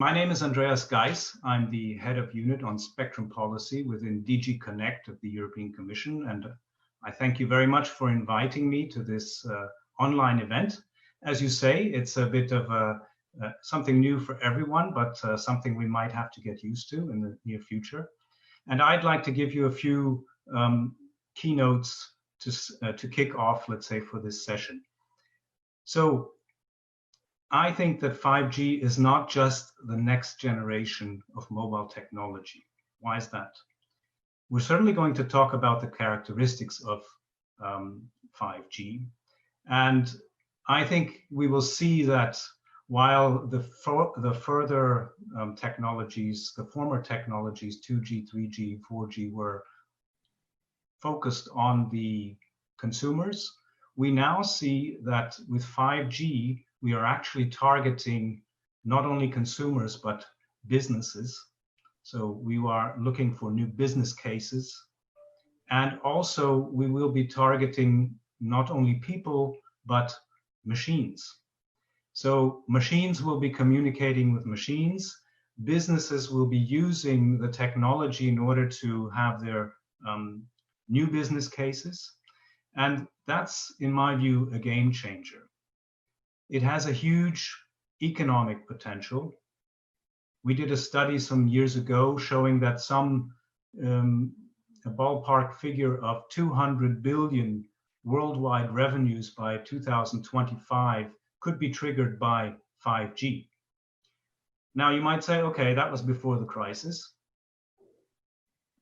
My name is Andreas Geiss. I'm the head of unit on spectrum policy within DG Connect of the European Commission, and I thank you very much for inviting me to this online event. As you say, it's a bit of something new for everyone, but something we might have to get used to in the near future. And I'd like to give you a few keynotes to kick off, let's say, for this session. So I think that 5G is not just the next generation of mobile technology. Why is that? We're certainly going to talk about the characteristics of 5G. And I think we will see that while the further technologies, the former technologies, 2G, 3G, 4G, were focused on the consumers, we now see that with 5G, we are actually targeting not only consumers, but businesses. So we are looking for new business cases. And also we will be targeting not only people, but machines. So machines will be communicating with machines. Businesses will be using the technology in order to have their new business cases. And that's, in my view, a game changer. It has a huge economic potential. We did a study some years ago showing that a ballpark figure of 200 billion worldwide revenues by 2025 could be triggered by 5G. Now you might say, okay, that was before the crisis.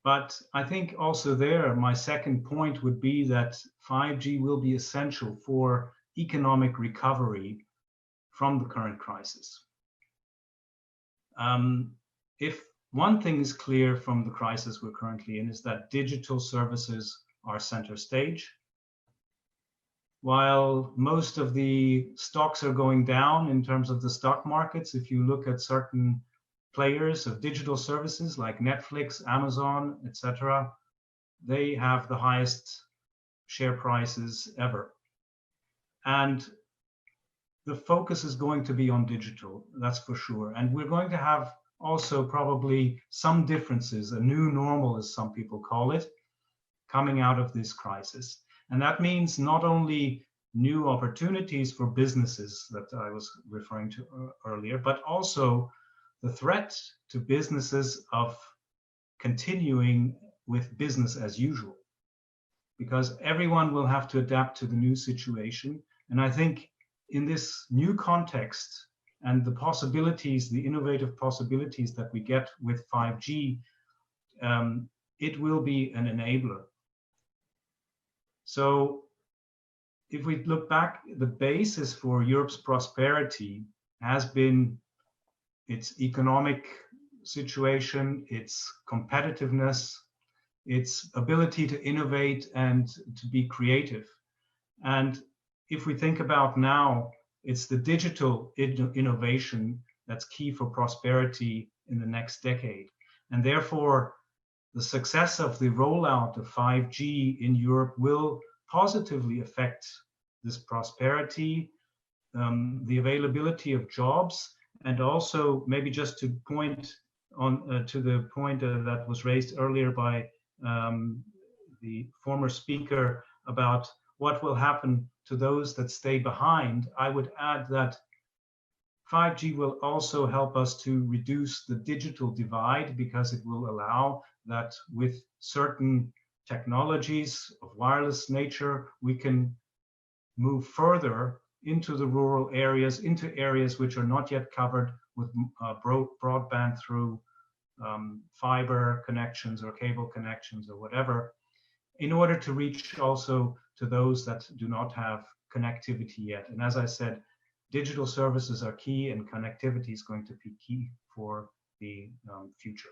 But I think also there, my second point would be that 5G will be essential for economic recovery from the current crisis. If one thing is clear from the crisis we're currently in is that digital services are center stage. While most of the stocks are going down in terms of the stock markets, if you look at certain players of digital services like Netflix, Amazon, etc., they have the highest share prices ever. And the focus is going to be on digital, that's for sure. And we're going to have also probably some differences, a new normal, as some people call it, coming out of this crisis. And that means not only new opportunities for businesses that I was referring to earlier, but also the threat to businesses of continuing with business as usual, because everyone will have to adapt to the new situation. And I think in this new context and the possibilities, the innovative possibilities that we get with 5G, it will be an enabler. So if we look back, the basis for Europe's prosperity has been its economic situation, its competitiveness, its ability to innovate and to be creative. And if we think about now, it's the digital innovation that's key for prosperity in the next decade. And therefore, the success of the rollout of 5G in Europe will positively affect this prosperity, the availability of jobs, and also maybe just to point on to the point that was raised earlier by the former speaker about what will happen to those that stay behind. I would add that 5G will also help us to reduce the digital divide, because it will allow that with certain technologies of wireless nature, we can move further into the rural areas, into areas which are not yet covered with broadband through fiber connections or cable connections or whatever, in order to reach also to those that do not have connectivity yet. And as I said, digital services are key, and connectivity is going to be key for the future.